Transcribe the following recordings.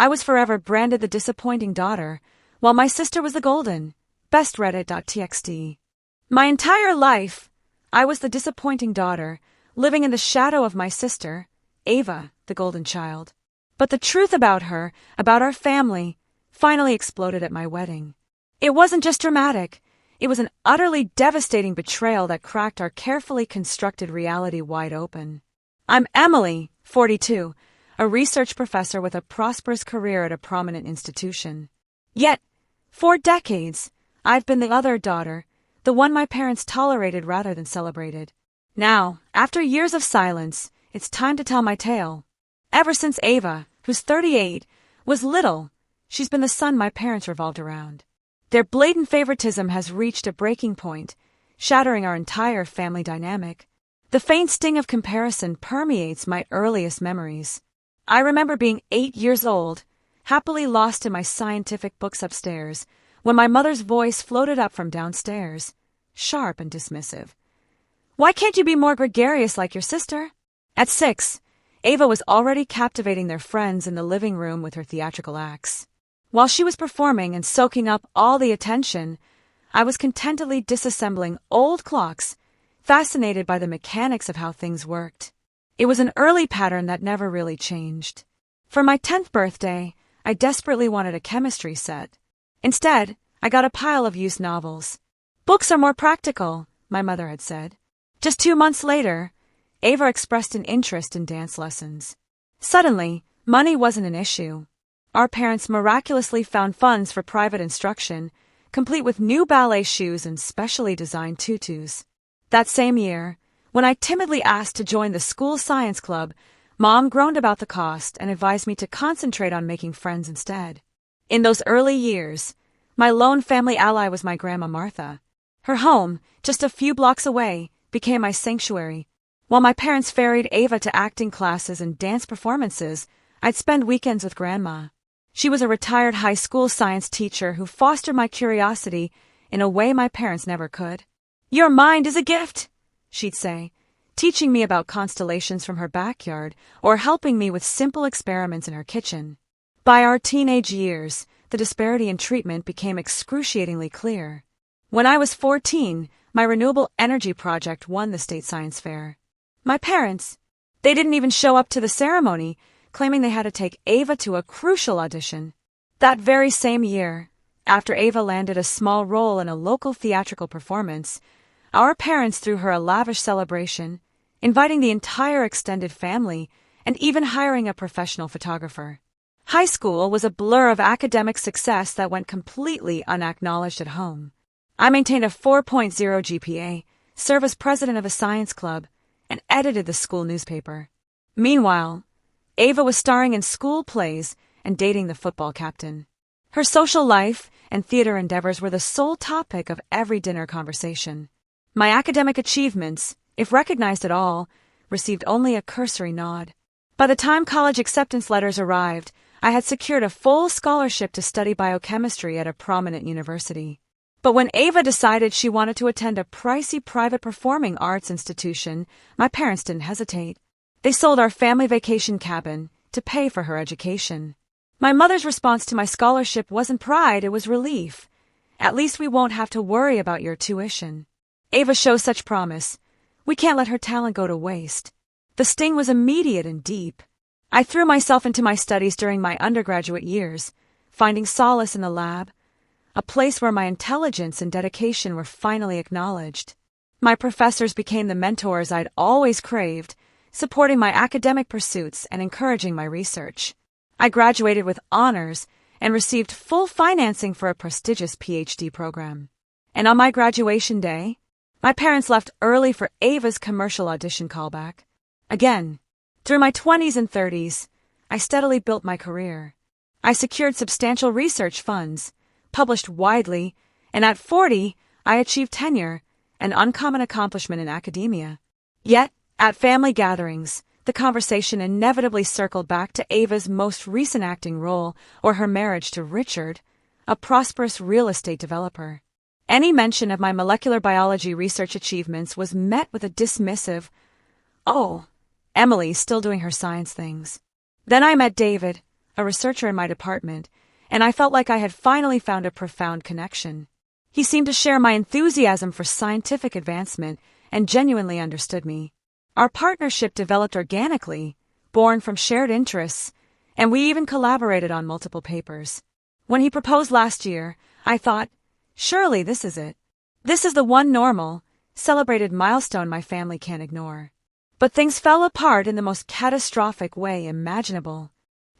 I was forever branded the disappointing daughter, while my sister was the golden, best Reddit.txt. My entire life, I was the disappointing daughter, living in the shadow of my sister, Ava, the golden child. But the truth about her, about our family, finally exploded at my wedding. It wasn't just dramatic. It was an utterly devastating betrayal that cracked our carefully constructed reality wide open. I'm Emily, 42, a research professor with a prosperous career at a prominent institution. Yet, for decades, I've been the other daughter, the one my parents tolerated rather than celebrated. Now, after years of silence, it's time to tell my tale. Ever since Ava, who's 38, was little, she's been the son my parents revolved around. Their blatant favoritism has reached a breaking point, shattering our entire family dynamic. The faint sting of comparison permeates my earliest memories. I remember being 8 years old, happily lost in my scientific books upstairs, when my mother's voice floated up from downstairs, sharp and dismissive. "Why can't you be more gregarious like your sister?" At 6, Ava was already captivating their friends in the living room with her theatrical acts. While she was performing and soaking up all the attention, I was contentedly disassembling old clocks, fascinated by the mechanics of how things worked. It was an early pattern that never really changed. For my 10th birthday, I desperately wanted a chemistry set. Instead, I got a pile of used novels. "Books are more practical," my mother had said. Just 2 months later, Ava expressed an interest in dance lessons. Suddenly, money wasn't an issue. Our parents miraculously found funds for private instruction, complete with new ballet shoes and specially designed tutus. That same year, when I timidly asked to join the school science club, Mom groaned about the cost and advised me to concentrate on making friends instead. In those early years, my lone family ally was my Grandma Martha. Her home, just a few blocks away, became my sanctuary. While my parents ferried Ava to acting classes and dance performances, I'd spend weekends with Grandma. She was a retired high school science teacher who fostered my curiosity in a way my parents never could. "Your mind is a gift," she'd say, teaching me about constellations from her backyard or helping me with simple experiments in her kitchen. By our teenage years, the disparity in treatment became excruciatingly clear. When I was 14, my renewable energy project won the state science fair. My parents, they didn't even show up to the ceremony, claiming they had to take Ava to a crucial audition. That very same year, after Ava landed a small role in a local theatrical performance, our parents threw her a lavish celebration, inviting the entire extended family and even hiring a professional photographer. High school was a blur of academic success that went completely unacknowledged at home. I maintained a 4.0 GPA, served as president of a science club, and edited the school newspaper. Meanwhile, Ava was starring in school plays and dating the football captain. Her social life and theater endeavors were the sole topic of every dinner conversation. My academic achievements, if recognized at all, received only a cursory nod. By the time college acceptance letters arrived, I had secured a full scholarship to study biochemistry at a prominent university. But when Ava decided she wanted to attend a pricey private performing arts institution, my parents didn't hesitate. They sold our family vacation cabin to pay for her education. My mother's response to my scholarship wasn't pride, it was relief. "At least we won't have to worry about your tuition. Ava shows such promise. We can't let her talent go to waste." The sting was immediate and deep. I threw myself into my studies during my undergraduate years, finding solace in the lab, a place where my intelligence and dedication were finally acknowledged. My professors became the mentors I'd always craved, supporting my academic pursuits and encouraging my research. I graduated with honors and received full financing for a prestigious PhD program. And on my graduation day, my parents left early for Ava's commercial audition callback. Again, through my 20s and 30s, I steadily built my career. I secured substantial research funds, published widely, and at 40, I achieved tenure, an uncommon accomplishment in academia. Yet, at family gatherings, the conversation inevitably circled back to Ava's most recent acting role or her marriage to Richard, a prosperous real estate developer. Any mention of my molecular biology research achievements was met with a dismissive, "Oh, Emily's still doing her science things." Then I met David, a researcher in my department, and I felt like I had finally found a profound connection. He seemed to share my enthusiasm for scientific advancement and genuinely understood me. Our partnership developed organically, born from shared interests, and we even collaborated on multiple papers. When he proposed last year, I thought, surely this is it. This is the one normal, celebrated milestone my family can't ignore. But things fell apart in the most catastrophic way imaginable.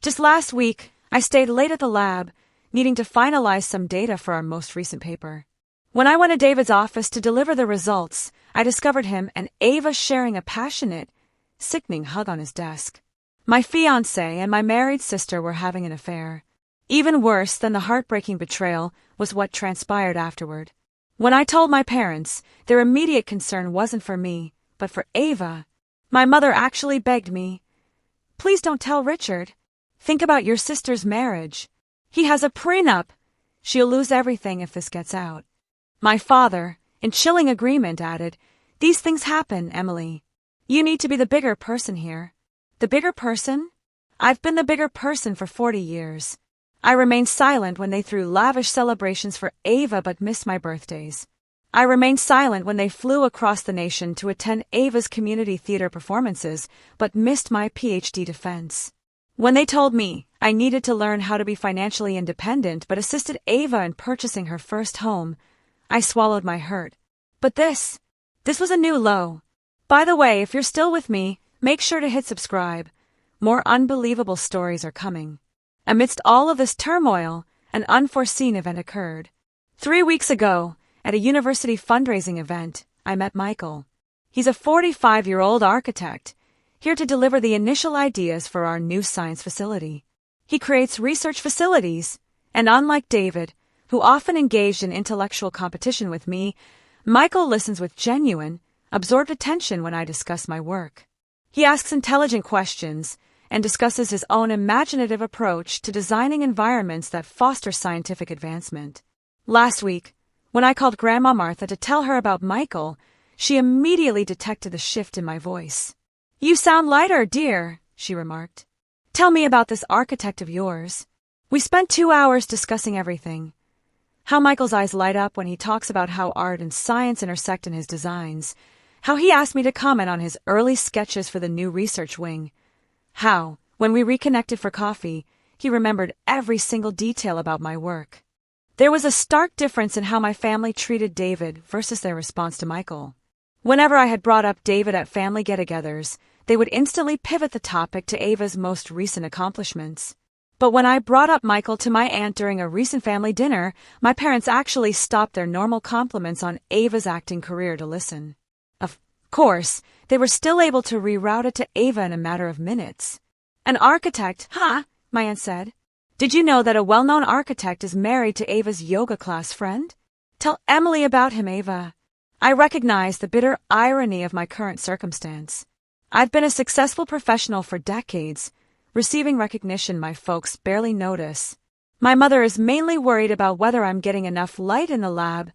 Just last week, I stayed late at the lab, needing to finalize some data for our most recent paper. When I went to David's office to deliver the results, I discovered him and Ava sharing a passionate, sickening hug on his desk. My fiancé and my married sister were having an affair. Even worse than the heartbreaking betrayal was what transpired afterward. When I told my parents, their immediate concern wasn't for me, but for Ava. My mother actually begged me, "Please don't tell Richard. Think about your sister's marriage. He has a prenup. She'll lose everything if this gets out." My father, in chilling agreement, added, "These things happen, Emily. You need to be the bigger person here." The bigger person? I've been the bigger person for 40 years. I remained silent when they threw lavish celebrations for Ava but missed my birthdays. I remained silent when they flew across the nation to attend Ava's community theater performances but missed my PhD defense. When they told me I needed to learn how to be financially independent but assisted Ava in purchasing her first home, I swallowed my hurt. But this was a new low. By the way, if you're still with me, make sure to hit subscribe. More unbelievable stories are coming. Amidst all of this turmoil, an unforeseen event occurred. 3 weeks ago, at a university fundraising event, I met Michael. He's a 45-year-old architect, here to deliver the initial ideas for our new science facility. He creates research facilities, and unlike David, who often engaged in intellectual competition with me, Michael listens with genuine, absorbed attention when I discuss my work. He asks intelligent questions and discusses his own imaginative approach to designing environments that foster scientific advancement. Last week, when I called Grandma Martha to tell her about Michael, she immediately detected the shift in my voice. "You sound lighter, dear," she remarked. "Tell me about this architect of yours." We spent 2 hours discussing everything. How Michael's eyes light up when he talks about how art and science intersect in his designs. How he asked me to comment on his early sketches for the new research wing. How, when we reconnected for coffee, he remembered every single detail about my work. There was a stark difference in how my family treated David versus their response to Michael. Whenever I had brought up David at family get-togethers, they would instantly pivot the topic to Ava's most recent accomplishments. But when I brought up Michael to my aunt during a recent family dinner, my parents actually stopped their normal compliments on Ava's acting career to listen. Of course, they were still able to reroute it to Ava in a matter of minutes. "An architect, huh?" my aunt said. "Did you know that a well-known architect is married to Ava's yoga class friend? Tell Emily about him, Ava." I recognize the bitter irony of my current circumstance. I've been a successful professional for decades, receiving recognition my folks barely notice. My mother is mainly worried about whether I'm getting enough light in the lab,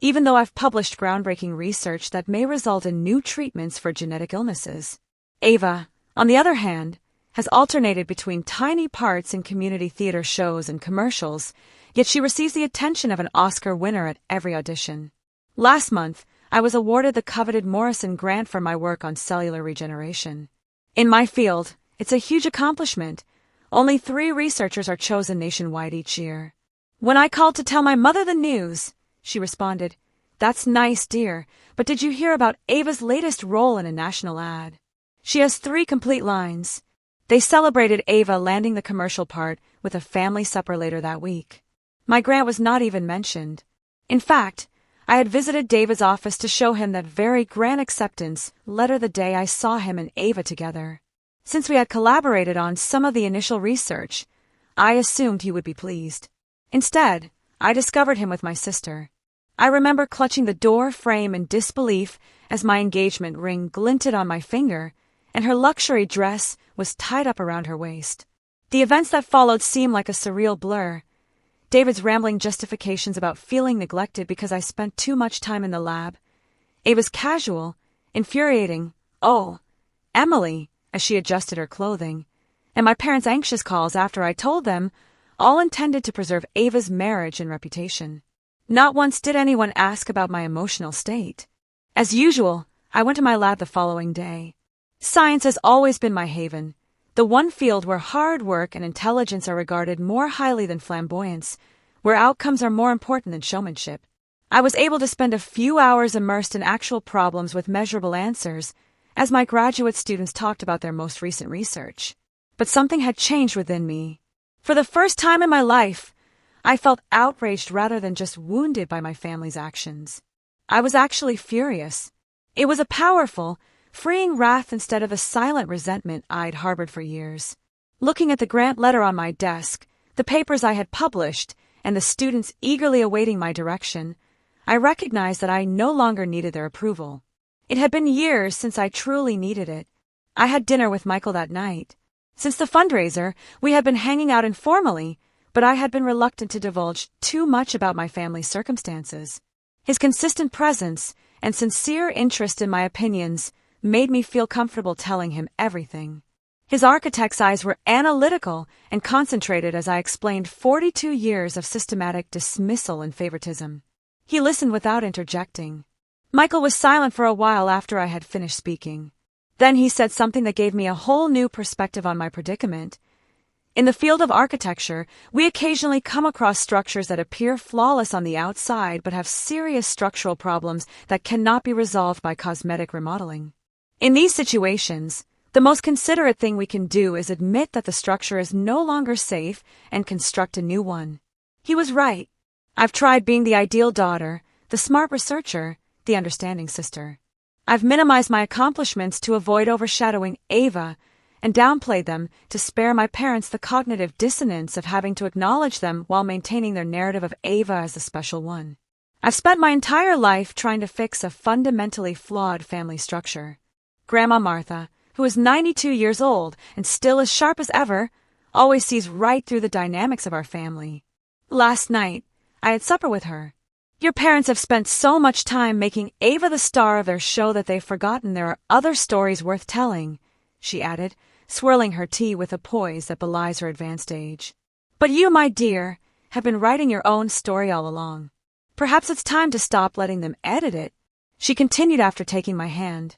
even though I've published groundbreaking research that may result in new treatments for genetic illnesses. Ava, on the other hand, has alternated between tiny parts in community theater shows and commercials, yet she receives the attention of an Oscar winner at every audition. Last month, I was awarded the coveted Morrison Grant for my work on cellular regeneration. In my field, it's a huge accomplishment. Only 3 researchers are chosen nationwide each year. When I called to tell my mother the news, she responded, "That's nice, dear, but did you hear about Ava's latest role in a national ad?" She has 3 complete lines. They celebrated Ava landing the commercial part with a family supper later that week. My grant was not even mentioned. In fact, I had visited David's office to show him that very grand acceptance letter the day I saw him and Ava together. Since we had collaborated on some of the initial research, I assumed he would be pleased. Instead, I discovered him with my sister. I remember clutching the door frame in disbelief as my engagement ring glinted on my finger, and her luxury dress was tied up around her waist. The events that followed seemed like a surreal blur. David's rambling justifications about feeling neglected because I spent too much time in the lab. Ava's casual, infuriating, "Oh, Emily," as she adjusted her clothing, and my parents' anxious calls after I told them, all intended to preserve Ava's marriage and reputation. Not once did anyone ask about my emotional state. As usual, I went to my lab the following day. Science has always been my haven, the one field where hard work and intelligence are regarded more highly than flamboyance, where outcomes are more important than showmanship. I was able to spend a few hours immersed in actual problems with measurable answers, as my graduate students talked about their most recent research. But something had changed within me. For the first time in my life, I felt outraged rather than just wounded by my family's actions. I was actually furious. It was a powerful, freeing wrath instead of the silent resentment I'd harbored for years. Looking at the grant letter on my desk, the papers I had published, and the students eagerly awaiting my direction, I recognized that I no longer needed their approval. It had been years since I truly needed it. I had dinner with Michael that night. Since the fundraiser, we had been hanging out informally, but I had been reluctant to divulge too much about my family's circumstances. His consistent presence and sincere interest in my opinions made me feel comfortable telling him everything. His architect's eyes were analytical and concentrated as I explained 42 years of systematic dismissal and favoritism. He listened without interjecting. Michael was silent for a while after I had finished speaking. Then he said something that gave me a whole new perspective on my predicament. In the field of architecture, we occasionally come across structures that appear flawless on the outside but have serious structural problems that cannot be resolved by cosmetic remodeling. In these situations, the most considerate thing we can do is admit that the structure is no longer safe and construct a new one. He was right. I've tried being the ideal daughter, the smart researcher, the understanding sister. I've minimized my accomplishments to avoid overshadowing Ava, and downplayed them to spare my parents the cognitive dissonance of having to acknowledge them while maintaining their narrative of Ava as the special one. I've spent my entire life trying to fix a fundamentally flawed family structure. Grandma Martha, who is 92 years old and still as sharp as ever, always sees right through the dynamics of our family. Last night, I had supper with her. Your parents have spent so much time making Ava the star of their show that they've forgotten there are other stories worth telling, she added, swirling her tea with a poise that belies her advanced age. But you, my dear, have been writing your own story all along. Perhaps it's time to stop letting them edit it, she continued after taking my hand.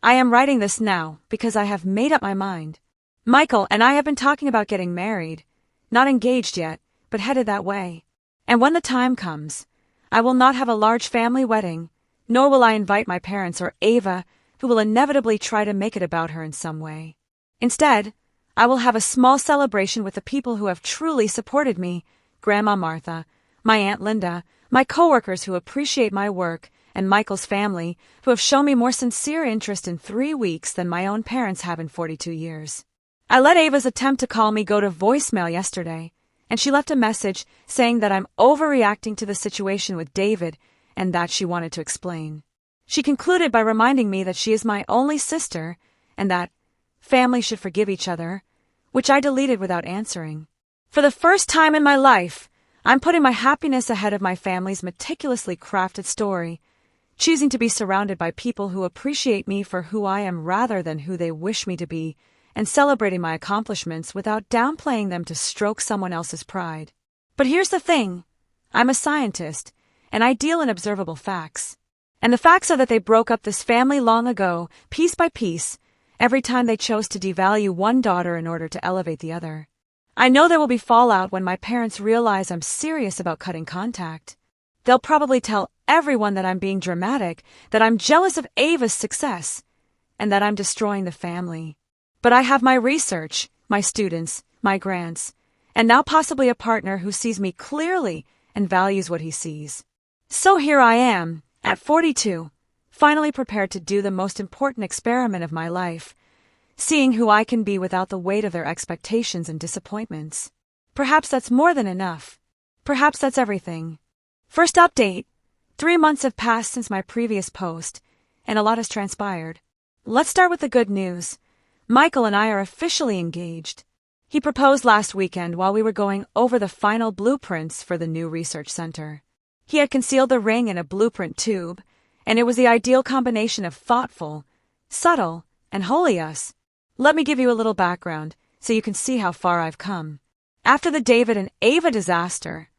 I am writing this now because I have made up my mind. Michael and I have been talking about getting married, not engaged yet, but headed that way. And when the time comes, I will not have a large family wedding, nor will I invite my parents or Ava, who will inevitably try to make it about her in some way. Instead, I will have a small celebration with the people who have truly supported me, Grandma Martha, my Aunt Linda, my coworkers who appreciate my work, and Michael's family, who have shown me more sincere interest in 3 weeks than my own parents have in 42 years. I let Ava's attempt to call me go to voicemail yesterday, and she left a message saying that I'm overreacting to the situation with David and that she wanted to explain. She concluded by reminding me that she is my only sister and that families should forgive each other, which I deleted without answering. For the first time in my life, I'm putting my happiness ahead of my family's meticulously crafted story, choosing to be surrounded by people who appreciate me for who I am rather than who they wish me to be, and celebrating my accomplishments without downplaying them to stroke someone else's pride. But here's the thing. I'm a scientist, and I deal in observable facts. And the facts are that they broke up this family long ago, piece by piece, every time they chose to devalue one daughter in order to elevate the other. I know there will be fallout when my parents realize I'm serious about cutting contact. They'll probably tell everyone that I'm being dramatic, that I'm jealous of Ava's success, and that I'm destroying the family. But I have my research, my students, my grants, and now possibly a partner who sees me clearly and values what he sees. So here I am, at 42, finally prepared to do the most important experiment of my life, seeing who I can be without the weight of their expectations and disappointments. Perhaps that's more than enough. Perhaps that's everything. First update. 3 months have passed since my previous post, and a lot has transpired. Let's start with the good news. Michael and I are officially engaged. He proposed last weekend while we were going over the final blueprints for the new research center. He had concealed the ring in a blueprint tube, and it was the ideal combination of thoughtful, subtle, and holy us. Let me give you a little background. so you can see how far I've come. After the David and Ava disaster,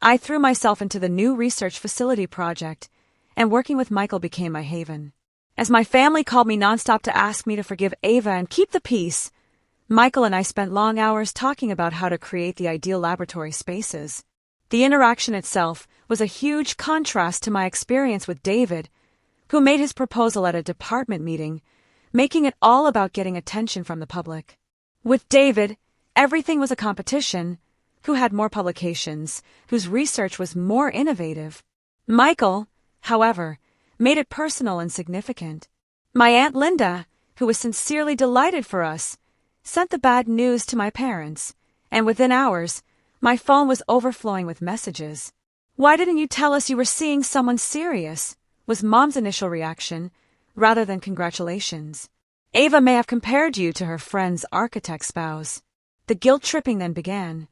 I threw myself into the new research facility project, and working with Michael became my haven. As my family called me nonstop to ask me to forgive Ava and keep the peace, Michael and I spent long hours talking about how to create the ideal laboratory spaces. The interaction itself was a huge contrast to my experience with David, who made his proposal at a department meeting, making it all about getting attention from the public. With David, everything was a competition: who had more publications, whose research was more innovative. Michael, however, made it personal and significant. My Aunt Linda, who was sincerely delighted for us, sent the bad news to my parents, and within hours, my phone was overflowing with messages. "Why didn't you tell us you were seeing someone serious?" was Mom's initial reaction, rather than congratulations. "Ava may have compared you to her friend's architect spouse." The guilt-tripping then began.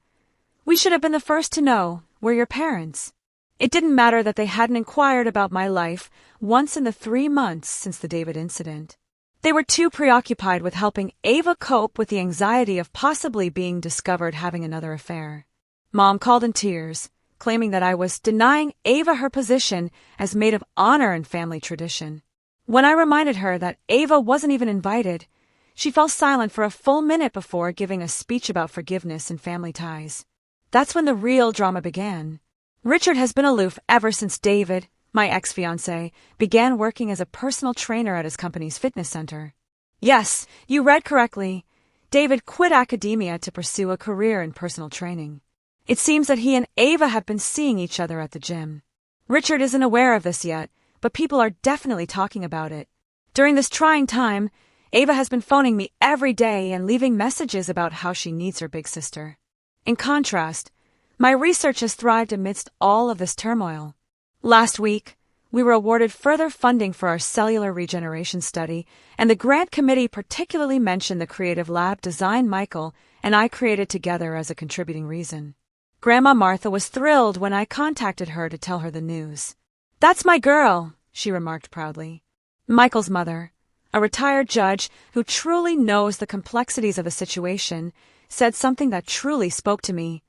"We should have been the first to know. We're your parents." It didn't matter that they hadn't inquired about my life once in the 3 months since the David incident. They were too preoccupied with helping Ava cope with the anxiety of possibly being discovered having another affair. Mom called in tears, claiming that I was denying Ava her position as maid of honor in family tradition. When I reminded her that Ava wasn't even invited, she fell silent for a full minute before giving a speech about forgiveness and family ties. That's when the real drama began. Richard has been aloof ever since David, my ex-fiancé, began working as a personal trainer at his company's fitness center. Yes, you read correctly. David quit academia to pursue a career in personal training. It seems that he and Ava have been seeing each other at the gym. Richard isn't aware of this yet, but people are definitely talking about it. During this trying time, Ava has been phoning me every day and leaving messages about how she needs her big sister. In contrast, my research has thrived amidst all of this turmoil. Last week, we were awarded further funding for our cellular regeneration study, and the grant committee particularly mentioned the creative lab design Michael and I created together as a contributing reason. Grandma Martha was thrilled when I contacted her to tell her the news. "That's my girl," she remarked proudly. Michael's mother, a retired judge who truly knows the complexities of the situation, said something that truly spoke to me.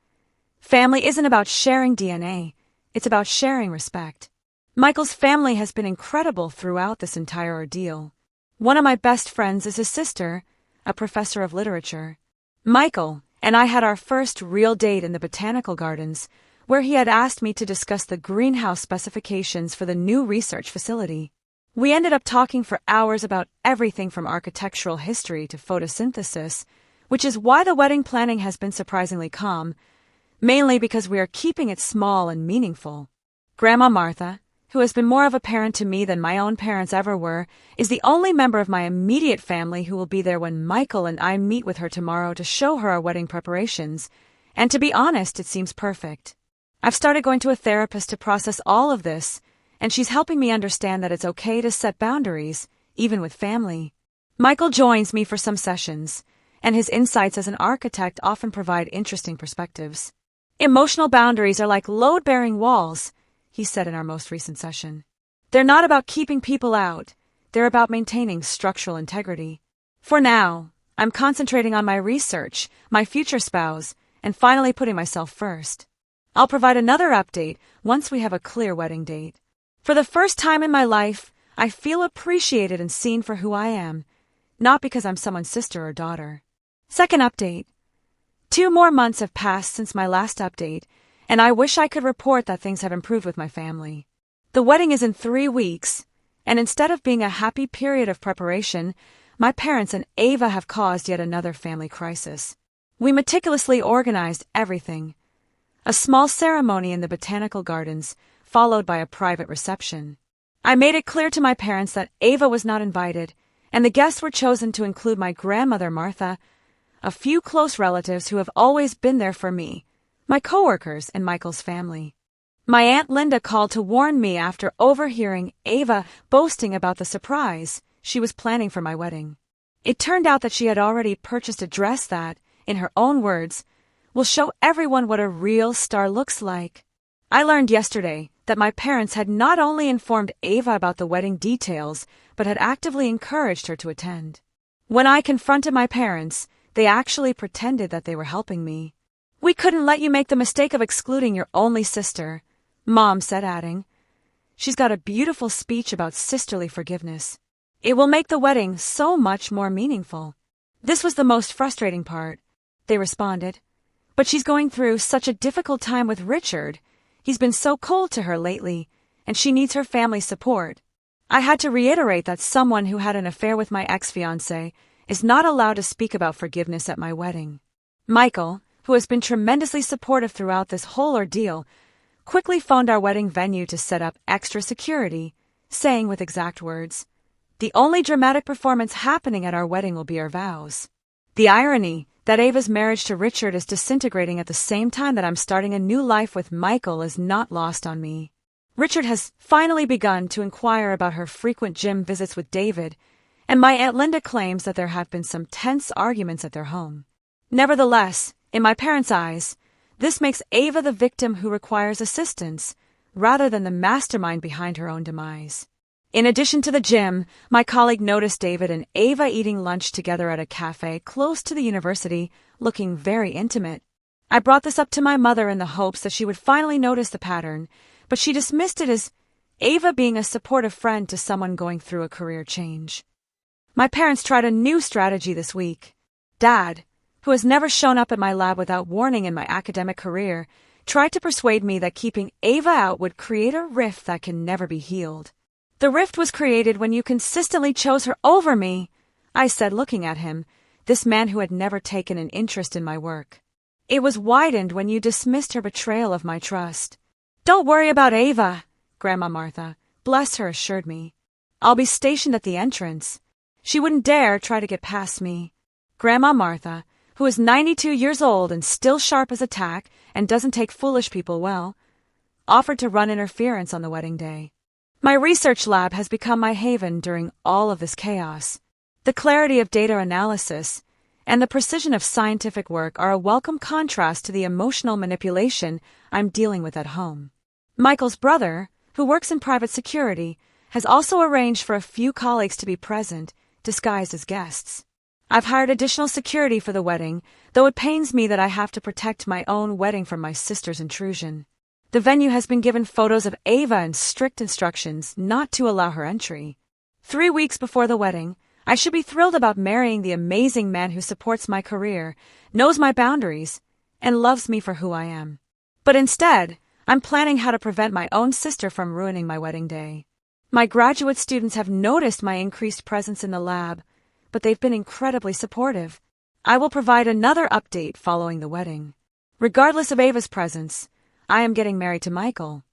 "Family isn't about sharing DNA, it's about sharing respect." Michael's family has been incredible throughout this entire ordeal. One of my best friends is his sister, a professor of literature. Michael and I had our first real date in the botanical gardens, where he had asked me to discuss the greenhouse specifications for the new research facility. We ended up talking for hours about everything from architectural history to photosynthesis, which is why the wedding planning has been surprisingly calm, mainly because we are keeping it small and meaningful. Grandma Martha, who has been more of a parent to me than my own parents ever were, is the only member of my immediate family who will be there when Michael and I meet with her tomorrow to show her our wedding preparations, and to be honest, it seems perfect. I've started going to a therapist to process all of this, and she's helping me understand that it's okay to set boundaries, even with family. Michael joins me for some sessions, and his insights as an architect often provide interesting perspectives. "Emotional boundaries are like load-bearing walls," he said in our most recent session. "They're not about keeping people out, they're about maintaining structural integrity. For now, I'm concentrating on my research, my future spouse, and finally putting myself first. I'll provide another update once we have a clear wedding date. For the first time in my life, I feel appreciated and seen for who I am, not because I'm someone's sister or daughter." Second update. 2 more months have passed since my last update, and I wish I could report that things have improved with my family. The wedding is in 3 weeks, and instead of being a happy period of preparation, my parents and Ava have caused yet another family crisis. We meticulously organized everything. A small ceremony in the botanical gardens, followed by a private reception. I made it clear to my parents that Ava was not invited, and the guests were chosen to include my grandmother Martha, a few close relatives who have always been there for me, my coworkers, and Michael's family. My Aunt Linda called to warn me after overhearing Ava boasting about the surprise she was planning for my wedding. It turned out that she had already purchased a dress that, in her own words, will show everyone what a real star looks like. I learned yesterday that my parents had not only informed Ava about the wedding details, but had actively encouraged her to attend. When I confronted my parents, They actually pretended that they were helping me. "We couldn't let you make the mistake of excluding your only sister," Mom said, adding, "She's got a beautiful speech about sisterly forgiveness. It will make the wedding so much more meaningful." This was the most frustrating part, they responded. "But she's going through such a difficult time with Richard. He's been so cold to her lately, and she needs her family's support." I had to reiterate that someone who had an affair with my ex-fiancé is not allowed to speak about forgiveness at my wedding. Michael, who has been tremendously supportive throughout this whole ordeal, quickly phoned our wedding venue to set up extra security, saying with exact words, "The only dramatic performance happening at our wedding will be our vows." The irony that Ava's marriage to Richard is disintegrating at the same time that I'm starting a new life with Michael is not lost on me. Richard has finally begun to inquire about her frequent gym visits with David, and my Aunt Linda claims that there have been some tense arguments at their home. Nevertheless, in my parents' eyes, this makes Ava the victim who requires assistance, rather than the mastermind behind her own demise. In addition to the gym, my colleague noticed David and Ava eating lunch together at a cafe close to the university, looking very intimate. I brought this up to my mother in the hopes that she would finally notice the pattern, but she dismissed it as Ava being a supportive friend to someone going through a career change. My parents tried a new strategy this week. Dad, who has never shown up at my lab without warning in my academic career, tried to persuade me that keeping Ava out would create a rift that can never be healed. "The rift was created when you consistently chose her over me," I said, looking at him, this man who had never taken an interest in my work. "It was widened when you dismissed her betrayal of my trust." "Don't worry about Ava," Grandma Martha, bless her, assured me. "I'll be stationed at the entrance. She wouldn't dare try to get past me." Grandma Martha, who is 92 years old and still sharp as a tack and doesn't take foolish people well, offered to run interference on the wedding day. My research lab has become my haven during all of this chaos. The clarity of data analysis and the precision of scientific work are a welcome contrast to the emotional manipulation I'm dealing with at home. Michael's brother, who works in private security, has also arranged for a few colleagues to be present, disguised as guests. I've hired additional security for the wedding, though it pains me that I have to protect my own wedding from my sister's intrusion. The venue has been given photos of Ava and strict instructions not to allow her entry. 3 weeks before the wedding, I should be thrilled about marrying the amazing man who supports my career, knows my boundaries, and loves me for who I am. But instead, I'm planning how to prevent my own sister from ruining my wedding day. My graduate students have noticed my increased presence in the lab, but they've been incredibly supportive. I will provide another update following the wedding. Regardless of Ava's presence, I am getting married to Michael.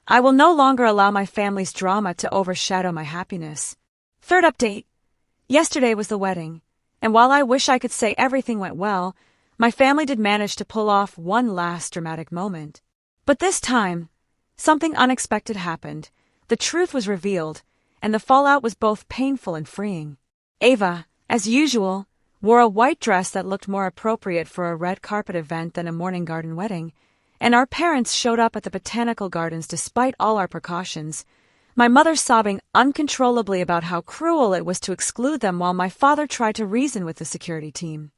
I will no longer allow my family's drama to overshadow my happiness. Third update. Yesterday was the wedding, and while I wish I could say everything went well, my family did manage to pull off one last dramatic moment. But this time, something unexpected happened. The truth was revealed, and the fallout was both painful and freeing. Ava, as usual, wore a white dress that looked more appropriate for a red carpet event than a morning garden wedding, and our parents showed up at the botanical gardens despite all our precautions, my mother sobbing uncontrollably about how cruel it was to exclude them while my father tried to reason with the security team.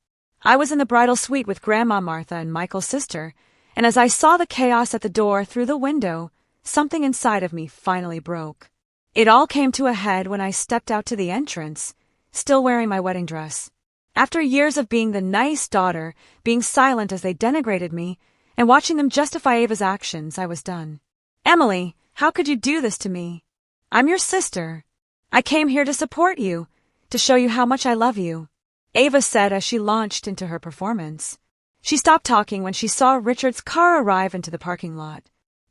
I was in the bridal suite with Grandma Martha and Michael's sister, and as I saw the chaos at the door through the window, something inside of me finally broke. It all came to a head when I stepped out to the entrance, still wearing my wedding dress. After years of being the nice daughter, being silent as they denigrated me, and watching them justify Ava's actions, I was done. "Emily, how could you do this to me? I'm your sister. I came here to support you, to show you how much I love you," Ava said as she launched into her performance. She stopped talking when she saw Richard's car arrive into the parking lot.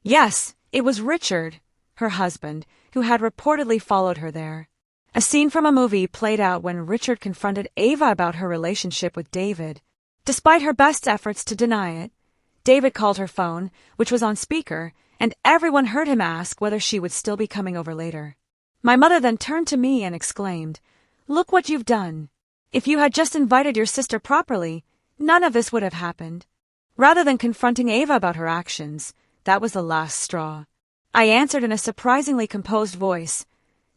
Yes, it was Richard, her husband, who had reportedly followed her there. A scene from a movie played out when Richard confronted Ava about her relationship with David. Despite her best efforts to deny it, David called her phone, which was on speaker, and everyone heard him ask whether she would still be coming over later. My mother then turned to me and exclaimed, "Look what you've done. If you had just invited your sister properly, none of this would have happened." Rather than confronting Ava about her actions, that was the last straw. I answered in a surprisingly composed voice,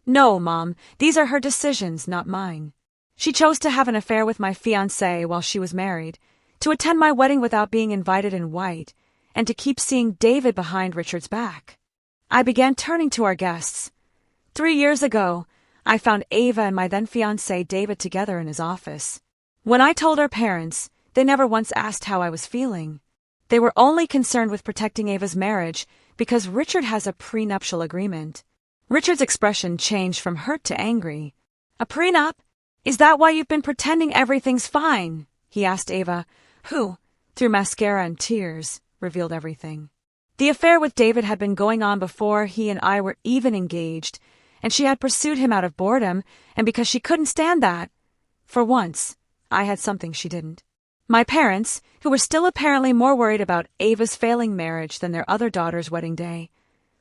"No, Mom, these are her decisions, not mine. She chose to have an affair with my fiancé while she was married, to attend my wedding without being invited in white, and to keep seeing David behind Richard's back. I began turning to our guests. 3 years ago, I found Ava and my then fiancé David together in his office. When I told our parents, they never once asked how I was feeling. They were only concerned with protecting Ava's marriage because Richard has a prenuptial agreement. Richard's expression changed from hurt to angry. A prenup? Is that why you've been pretending everything's fine? He asked Ava, who, through mascara and tears, revealed everything. The affair with David had been going on before he and I were even engaged, and she had pursued him out of boredom and because she couldn't stand that. For once, I had something she didn't. My parents, who were still apparently more worried about Ava's failing marriage than their other daughter's wedding day,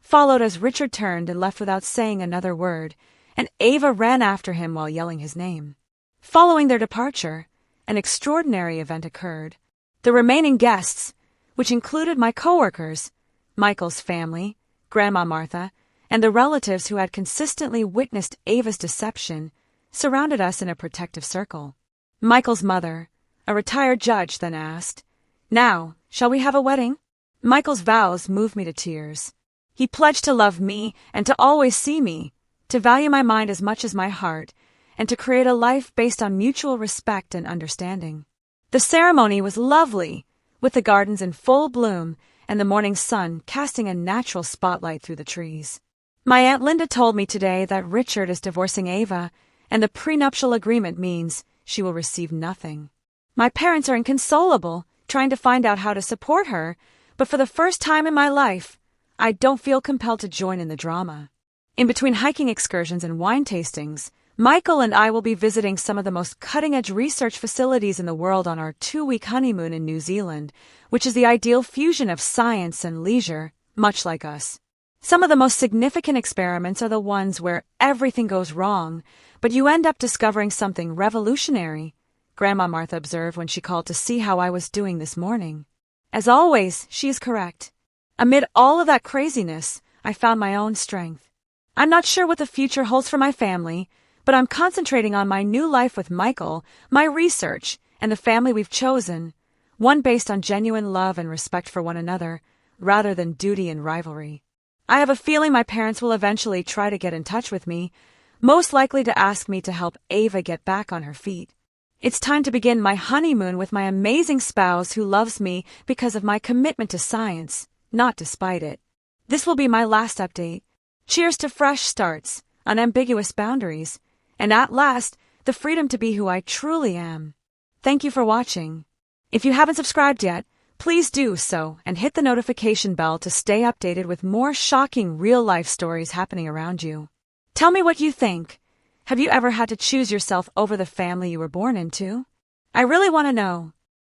followed as Richard turned and left without saying another word, and Ava ran after him while yelling his name. Following their departure, an extraordinary event occurred. The remaining guests, which included my coworkers, Michael's family, Grandma Martha, and the relatives who had consistently witnessed Ava's deception, surrounded us in a protective circle. Michael's mother, a retired judge, then asked, "Now, shall we have a wedding?" Michael's vows moved me to tears. He pledged to love me and to always see me, to value my mind as much as my heart, and to create a life based on mutual respect and understanding. The ceremony was lovely, with the gardens in full bloom and the morning sun casting a natural spotlight through the trees. My Aunt Linda told me today that Richard is divorcing Ava, and the prenuptial agreement means she will receive nothing. My parents are inconsolable, trying to find out how to support her, but for the first time in my life, I don't feel compelled to join in the drama. In between hiking excursions and wine tastings, Michael and I will be visiting some of the most cutting-edge research facilities in the world on our 2-week honeymoon in New Zealand, which is the ideal fusion of science and leisure, much like us. Some of the most significant experiments are the ones where everything goes wrong, but you end up discovering something revolutionary, Grandma Martha observed when she called to see how I was doing this morning. As always, she is correct. Amid all of that craziness, I found my own strength. I'm not sure what the future holds for my family, but I'm concentrating on my new life with Michael, my research, and the family we've chosen, one based on genuine love and respect for one another, rather than duty and rivalry. I have a feeling my parents will eventually try to get in touch with me, most likely to ask me to help Ava get back on her feet. It's time to begin my honeymoon with my amazing spouse who loves me because of my commitment to science, not despite it. This will be my last update. Cheers to fresh starts, unambiguous boundaries, and at last, the freedom to be who I truly am. Thank you for watching. If you haven't subscribed yet, please do so and hit the notification bell to stay updated with more shocking real-life stories happening around you. Tell me what you think. Have you ever had to choose yourself over the family you were born into? I really want to know.